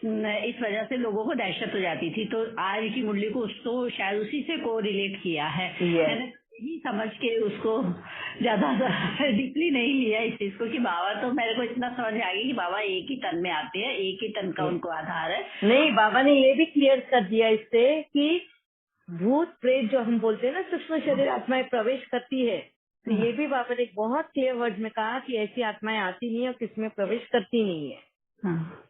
इस वजह से लोगों को दहशत हो जाती थी। तो आज की मुरली को उसको शायद उसी से को रिलेट किया है। मैंने यही समझ के उसको ज्यादा डीपली नहीं लिया इस चीज को कि बाबा, तो मेरे को इतना समझ आ गया कि बाबा एक ही तन में आते हैं, एक ही तन का उनको आधार है। नहीं, बाबा ने ये भी क्लियर कर दिया इससे कि भूत प्रेत जो हम बोलते हैं ना, सूक्ष्म शरीर आत्माएं प्रवेश करती है, तो ये भी बाबा ने बहुत क्लियर वर्ड में कहा कि ऐसी आत्माएं आती नहीं है और किसमें प्रवेश करती नहीं है। हाँ।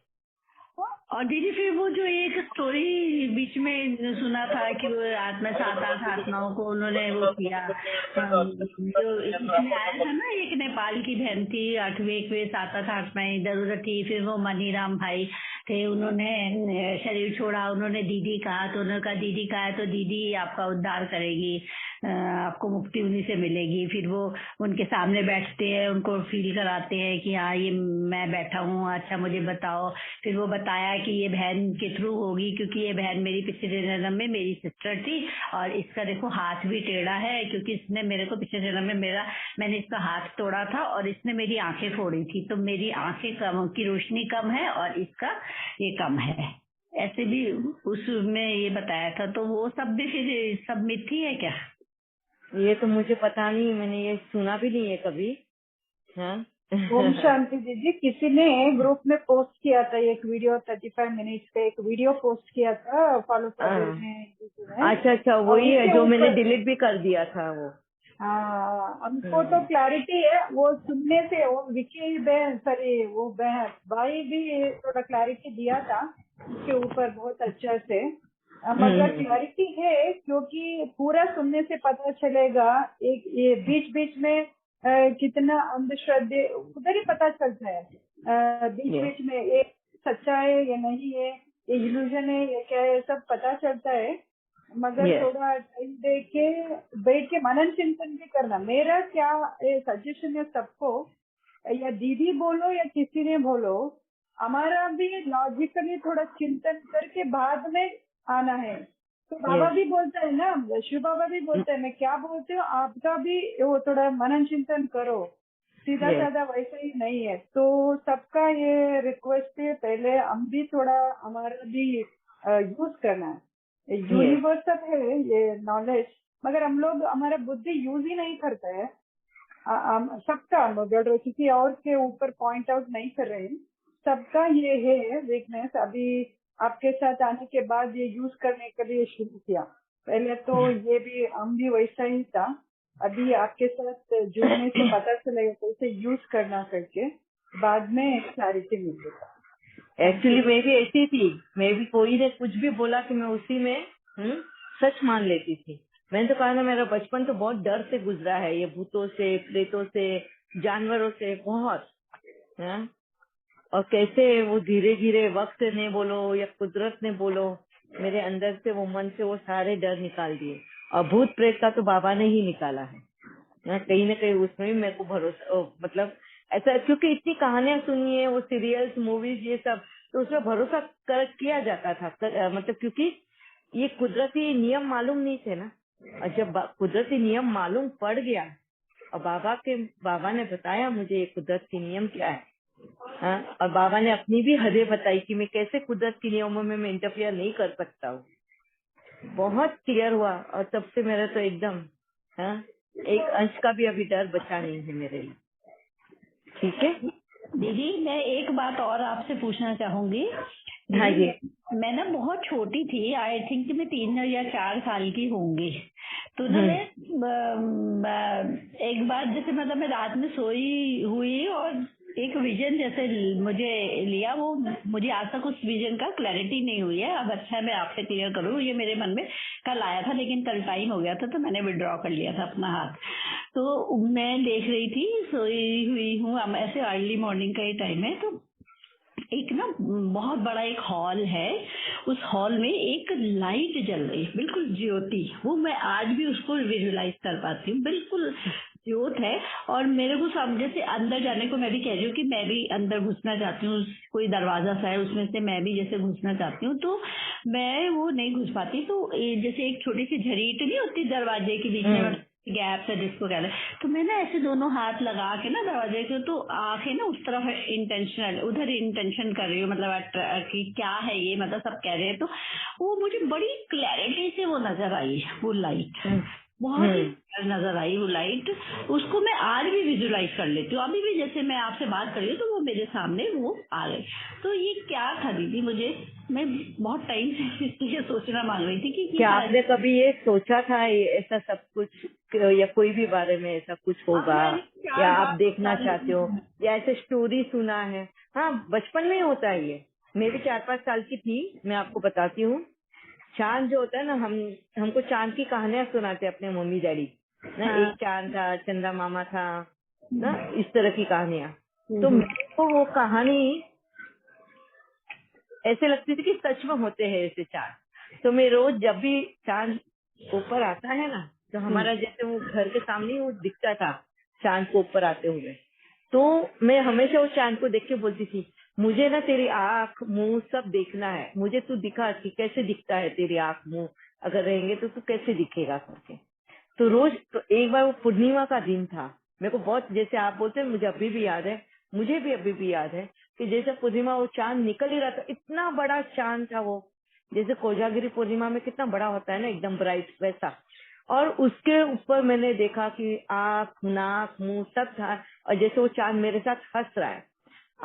और दीदी फिर वो जो एक स्टोरी बीच में सुना था कि वो आत्मा 7-8 आत्माओं को उन्होंने वो किया, जो इसमें आया था ना, एक नेपाल की बहन थी, 8वें 7-8 आत्माएं इधर उधर थी। फिर वो मनीराम भाई थे, उन्होंने शरीर छोड़ा, उन्होंने दीदी कहा, तो उन्होंने कहा दीदी कहा है तो दीदी आपका उद्धार करेगी, आपको मुक्ति उन्हीं से मिलेगी। फिर वो उनके सामने बैठते हैं, उनको फील कराते हैं कि हाँ ये मैं बैठा हूँ, अच्छा मुझे बताओ। फिर वो बताया कि ये बहन के थ्रू होगी, क्योंकि ये बहन मेरी पिछले जन्म में मेरी सिस्टर थी, और इसका देखो हाथ भी टेढ़ा है, क्योंकि इसने मेरे को पिछले जन्म में मैंने इसका हाथ तोड़ा था और इसने मेरी आंखें फोड़ी थी, तो मेरी आंखें कम की रोशनी कम है और इसका ये कम है। ऐसे भी उसमें ये बताया था। तो वो सब भी फिर सब मिथ्या है क्या? ये तो मुझे पता नहीं, मैंने ये सुना भी नहीं है कभी। हाँ। ओम शांति दीदी, किसी ने ग्रुप में पोस्ट किया था एक वीडियो, 35 मिनट्स का एक वीडियो पोस्ट किया था फॉलो फॉरवर्ड में। अच्छा, वही है जो मैंने डिलीट भी कर दिया था वो। हाँ, हमको तो क्लैरिटी है वो सुनने से। वो विकी बहन, सॉरी वो बहन भाई भी थोड़ा क्लैरिटी दिया था उसके ऊपर बहुत अच्छा से, मगर क्लैरिटी है क्योंकि पूरा सुनने से पता चलेगा। एक ये बीच बीच में कितना अंधश्रद्धे उधर ही पता चलता है, बीच बीच में ये सच्चा है ये नहीं है, ये इल्यूजन है ये क्या है, सब पता चलता है। मगर थोड़ा टाइम दे के बैठ के मनन चिंतन भी करना। मेरा क्या सजेशन है सबको, या दीदी बोलो या किसी ने बोलो, हमारा भी लॉजिकली थोड़ा चिंतन करके बाद में आना है। तो बाबा भी बोलता है ना, शिव बाबा भी बोलते हैं, मैं क्या बोलते हो आपका भी वो थोड़ा मनन चिंतन करो, सीधा साधा वैसा ही नहीं है। तो सबका ये रिक्वेस्ट है, पहले हम भी थोड़ा हमारा भी यूज करना है। यूनिवर्सल है ये नॉलेज, मगर हम लोग हमारा बुद्धि यूज ही नहीं करता है। सबका, मगर किसी और के ऊपर पॉइंट आउट नहीं कर रहे हैं, सबका ये है वीकनेस। अभी आपके साथ आने के बाद ये यूज करने के लिए शुरू किया। पहले तो ये भी हम भी वैसा ही था, अभी आपके साथ जुड़ने से पता चलेगा कैसे यूज करना करके, बाद में क्लैरिटी मिलेगा। एक्चुअली मैं भी ऐसी थी, मैं भी कोई ने कुछ भी बोला कि मैं उसी में सच मान लेती थी। मैंने तो कहा ना, मेरा बचपन तो बहुत डर से गुजरा है, ये भूतों से, प्रेतों से, जानवरों से बहुत। और कैसे वो धीरे धीरे वक्त ने बोलो या कुदरत ने बोलो, मेरे अंदर से वो मन से वो सारे डर निकाल दिए। और भूत प्रेत का तो बाबा ने ही निकाला है ना, कहीं ना कहीं उसमें भी मेरे को भरोसा, मतलब ऐसा, क्योंकि इतनी कहानियां सुनी है, वो सीरियल्स, मूवीज, ये सब, तो उसमें भरोसा किया जाता था। मतलब क्योंकि ये कुदरती नियम मालूम नहीं थे ना, और जब कुदरती नियम मालूम पड़ गया और बाबा ने बताया मुझे ये कुदरती नियम क्या है। और बाबा ने अपनी भी हदें बताई कि मैं कैसे कुदरत के नियमों में मैं इंटरफियर नहीं कर सकता हूँ। बहुत क्लियर हुआ, और तब से मेरा तो एकदम एक अंश का भी अभी डर बचा नहीं है मेरे लिए। ठीक है दीदी, मैं एक बात और आपसे पूछना चाहूंगी। हाँ जी। मैं ना बहुत छोटी थी, आई थिंक मैं 3 या 4 साल की होंगी। तो ना मैं एक बार जैसे मतलब मैं रात में सोई हुई और एक विजन जैसे मुझे लिया, वो मुझे आज तक उस विजन का क्लैरिटी नहीं हुई है। अब अच्छा है मैं आपसे क्लियर करूँ, ये मेरे मन में कल आया था लेकिन कल टाइम हो गया था तो मैंने विड्रॉ कर लिया था अपना हाथ। तो मैं देख रही थी, सोई हुई हूँ, ऐसे अर्ली मॉर्निंग का ही टाइम है। तो एक ना बहुत बड़ा एक हॉल है, उस हॉल में एक लाइट जल रही है, बिल्कुल ज्योति। वो मैं आज भी उसको विजुलाइज कर पाती हूँ, बिल्कुल ज्योत है। और मेरे को समझे से अंदर जाने को, मैं भी कह रही हूँ कि मैं भी अंदर घुसना चाहती हूँ, कोई दरवाजा सा है उसमें से मैं भी जैसे घुसना चाहती हूँ, तो मैं वो नहीं घुस पाती। तो जैसे एक छोटी सी झरीट नहीं होती दरवाजे के बीच में, गैप है जिसको कहते हैं। तो मैं ना ऐसे दोनों हाथ लगा के ना दरवाजे के, तो आंखें ना उस तरफ इंटेंशनल उधर इंटेंशन कर रही हूँ, मतलब कि क्या है ये, मतलब सब कह रहे हैं। तो वो मुझे बड़ी क्लैरिटी से वो नजर आई, वो लाइट बहुत ही नजर आई, वो लाइट। उसको मैं आज भी विजुलाइज कर लेती हूँ, अभी भी जैसे मैं आपसे बात कर रही हूँ तो वो मेरे सामने वो आ गई। तो ये क्या था दीदी, मुझे मैं बहुत टाइम से इसलिए सोचना मांग रही थी कि क्या आपने कभी ये सोचा था ये ऐसा सब कुछ, या कोई भी बारे में ऐसा कुछ होगा, या आप देखना चाहते हो, या ऐसे स्टोरी सुना है? हाँ, बचपन में ही होता है ये। मैं भी 4-5 साल की थी, मैं आपको बताती हूँ। चांद जो होता है ना, हमको चांद की कहानियां सुनाते अपने मम्मी डैडी ना। हाँ। एक चांद था, चंदा मामा था ना, इस तरह की कहानियां। तो मेरे को वो कहानी ऐसे लगती थी कि सच में होते हैं ऐसे चांद। तो मैं रोज जब भी चांद ऊपर आता है ना, तो हमारा जैसे वो घर के सामने ही वो दिखता था चांद को ऊपर आते हुए, तो मैं हमेशा उस चांद को देख के बोलती थी, मुझे ना तेरी आंख मुंह सब देखना है, मुझे तू दिखा कि कैसे दिखता है, तेरी आंख मुंह अगर रहेंगे तो तू कैसे दिखेगा करके। तो रोज, तो एक बार वो पूर्णिमा का दिन था, मेरे को बहुत, जैसे आप बोलते हैं मुझे अभी भी याद है, मुझे भी अभी भी याद है कि जैसे पूर्णिमा वो चांद निकल ही रहा था, इतना बड़ा चांद था वो, जैसे कोजागिरी पूर्णिमा में कितना बड़ा होता है ना, एकदम ब्राइट वैसा। और उसके ऊपर मैंने देखा कि आंख नाक मुंह सब था, और जैसे वो चांद मेरे साथ हंस रहा है।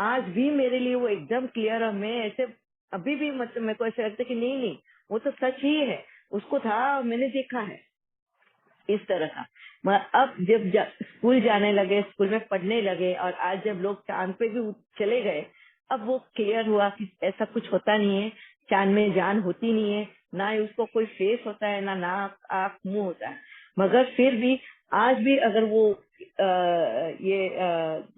आज भी मेरे लिए वो एकदम क्लियर है। मैं ऐसे अभी भी, मतलब मेरे को ऐसा लगता है कि नहीं नहीं, वो तो सच ही है, उसको था, मैंने देखा है इस तरह का। अब जब स्कूल जाने लगे, स्कूल में पढ़ने लगे, और आज जब लोग चांद पे भी चले गए, अब वो क्लियर हुआ कि ऐसा कुछ होता नहीं है, चांद में जान होती नहीं है, ना ही उसको कोई फेस होता है, ना नाक आँख मुंह होता है। मगर फिर भी आज भी अगर वो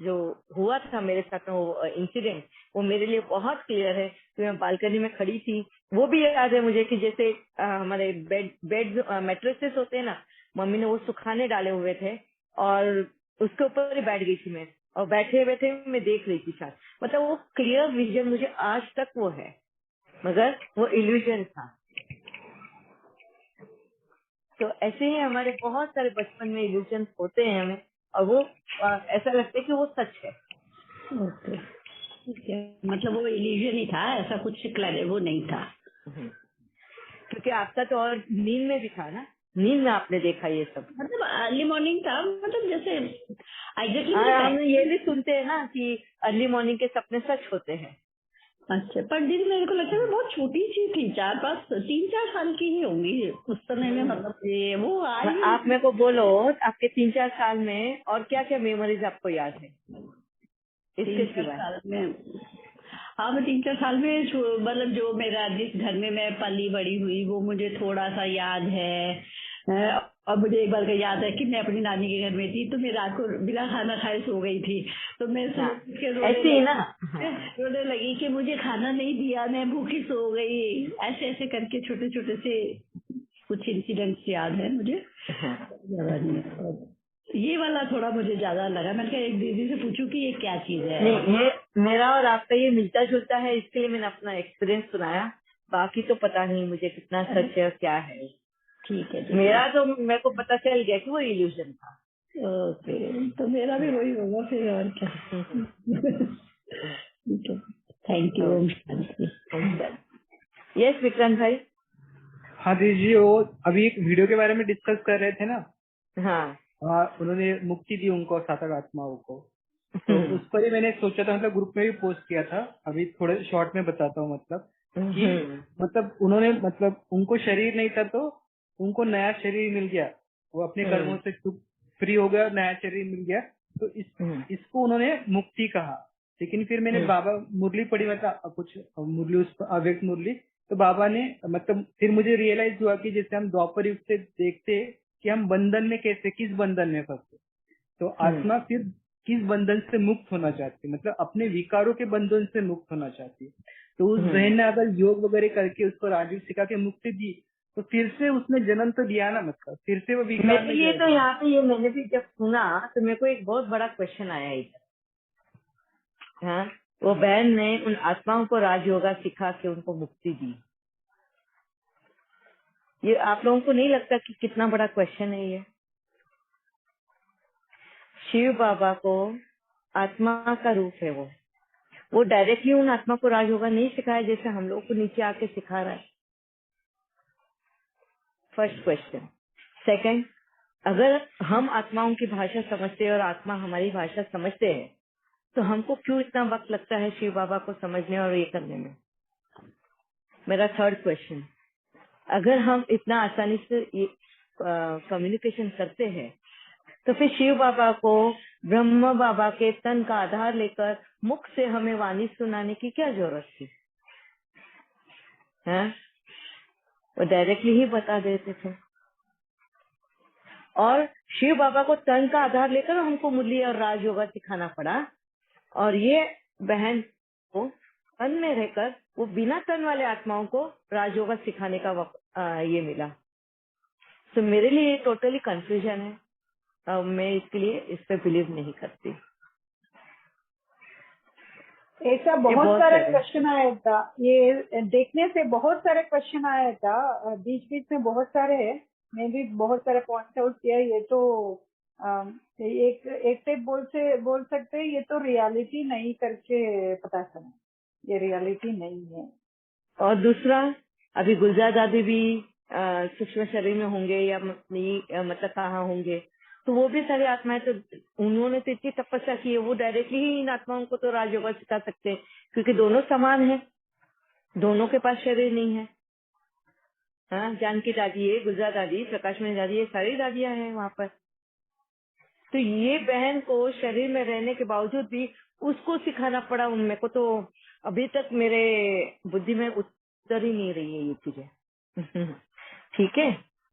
जो हुआ था मेरे साथ में वो इंसिडेंट, वो मेरे लिए बहुत क्लियर है कि मैं बालकनी में खड़ी थी। वो भी याद है मुझे कि जैसे हमारे बेड मैट्रेसेस होते हैं ना, मम्मी ने वो सुखाने डाले हुए थे, और उसके ऊपर ही बैठ गई थी मैं, और बैठे बैठे मैं देख रही थी चांद। मतलब वो क्लियर विजन मुझे आज तक वो है, मगर वो इल्यूजन था। तो ऐसे ही हमारे बहुत सारे बचपन में इल्यूजन होते हैं हमें, और वो ऐसा लगता है कि वो सच है। ओके, ठीक है, मतलब वो इल्यूजन ही था, ऐसा कुछ वो नहीं था। क्योंकि आपका तो और नींद में भी था ना, नींद में आपने देखा ये सब। मतलब अर्ली मॉर्निंग था, मतलब जैसे एग्जैक्टली हम ये भी सुनते हैं ना कि अर्ली मॉर्निंग के सपने सच होते हैं। अच्छा, पर दीदी मेरे को लगता है मैं बहुत छोटी सी थी, 3-4 साल की ही होंगी उस समय में, मतलब ये वो आज भी। आप मेरे को बोलो, आपके 3-4 साल में और क्या क्या मेमोरीज आपको याद है इसके 3-4 सिवाय? साल में, हाँ मैं 3-4 साल में मतलब जो मेरा जिस घर में मैं पली बड़ी हुई वो मुझे थोड़ा सा याद है। और मुझे एक बार का याद है कि मैं अपनी नानी के घर में थी, तो मैं रात को बिना खाना खाए सो गई थी। तो मैं ऐसे ही ना, रोने लगी कि मुझे खाना नहीं दिया, मैं भूखी सो गई। ऐसे ऐसे करके छोटे छोटे से कुछ इंसिडेंट्स याद है मुझे, ज्यादा नहीं। ये वाला थोड़ा मुझे ज्यादा लगा, मैंने कहा एक दीदी से पूछूं कि ये क्या चीज है। नहीं, ये मेरा और आपका ये मिलता जुलता है, इसके लिए मैंने अपना एक्सपीरियंस सुनाया। बाकी तो पता नहीं मुझे कितना सच है और क्या है। ठीक है, मेरा तो मेरे को पता चल गया कि वो इल्यूजन था। ओके, तो मेरा भी वही होगा फिर, और क्या। ठीक है, थैंक यू। यस विक्रांत भाई। हाँ दीदी जी, वो अभी एक वीडियो के बारे में डिस्कस कर रहे थे ना। हाँ, उन्होंने मुक्ति दी उनको, 7 आत्माओं को। तो उस पर ही मैंने सोचा था, मतलब ग्रुप में भी पोस्ट किया था। अभी थोड़े शॉर्ट में बताता हूँ, मतलब कि मतलब उन्होंने, मतलब उनको शरीर नहीं था तो उनको नया शरीर मिल गया, वो अपने कर्मों से फ्री हो गया, नया शरीर मिल गया। तो इसको उन्होंने मुक्ति कहा। लेकिन फिर मैंने बाबा मुरली पढ़ी, मतलब कुछ मुरली, उस अव्यक्त मुरली। तो बाबा ने, मतलब फिर मुझे रियलाइज हुआ कि जैसे हम द्वापर युग से देखते कि हम बंधन में कैसे, किस बंधन में फंसे, तो आत्मा फिर किस बंधन से मुक्त होना चाहती है, मतलब अपने विकारों के बंधन से मुक्त होना चाहती है। तो उस बहन ने अगर योग वगैरह करके उसको राजयोग सिखा के मुक्ति दी, तो फिर से उसने जन्म तो दिया ना, मतलब फिर से वो विकार में ये जाएगा। तो यहाँ पे ये मैंने भी जब सुना तो मेरे को एक बहुत बड़ा क्वेश्चन आया इधर। हाँ, वो बहन ने उन आत्माओं को राजयोगा सिखा के उनको मुक्ति दी। ये आप लोगों को नहीं लगता कि कितना बड़ा क्वेश्चन है ये? शिव बाबा को आत्मा का रूप है वो डायरेक्टली उन आत्मा को राजयोगा नहीं सिखाया जैसे हम लोग को नीचे आके सिखा रहा है। First question. सेकंड, अगर हम आत्माओं की भाषा समझते हैं और आत्मा हमारी भाषा समझते हैं तो हमको क्यों इतना वक्त लगता है शिव बाबा को समझने और ये करने में? मेरा थर्ड क्वेश्चन, अगर हम इतना आसानी से कम्युनिकेशन करते हैं तो फिर शिव बाबा को ब्रह्म बाबा के तन का आधार लेकर मुख से हमें वाणी सुनाने की क्या जरूरत थी? हैं? वो डायरेक्टली ही बता देते थे। और शिव बाबा को तन का आधार लेकर हमको मुरली और राजयोगा सिखाना पड़ा, और ये बहन को तन में रहकर वो बिना तन वाले आत्माओं को राजयोगा सिखाने का ये मिला। तो मेरे लिए टोटली कंफ्यूजन है। मैं इसके लिए इस पे बिलीव नहीं करती। ऐसा बहुत सारे क्वेश्चन आया था, ये देखने से बहुत सारे क्वेश्चन आया था, बीच बीच में बहुत सारे है, मैं भी बहुत सारे पॉइंट आउट किया। ये तो एक टाइप बोल सकते हैं ये तो रियलिटी नहीं करके पता चला, ये रियलिटी नहीं है। और दूसरा, अभी गुलजार दादी भी सूक्ष्म शरीर में होंगे या मतलब कहाँ होंगे, तो वो भी सारी आत्माएं, तो उन्होंने तो इतनी तपस्या की है, वो डायरेक्टली ही इन आत्माओं को तो राजयोगा सिखा सकते हैं, क्योंकि दोनों समान है, दोनों के पास शरीर नहीं है। हाँ, जानकी दादी है, गुलजार दादी, प्रकाश मणि दादी, ये सारी दादियां हैं वहाँ पर। तो ये बहन को शरीर में रहने के बावजूद भी उसको सिखाना पड़ा उनमें को, तो अभी तक मेरे बुद्धि में उतर ही नहीं रही है ये चीजें। ठीक है।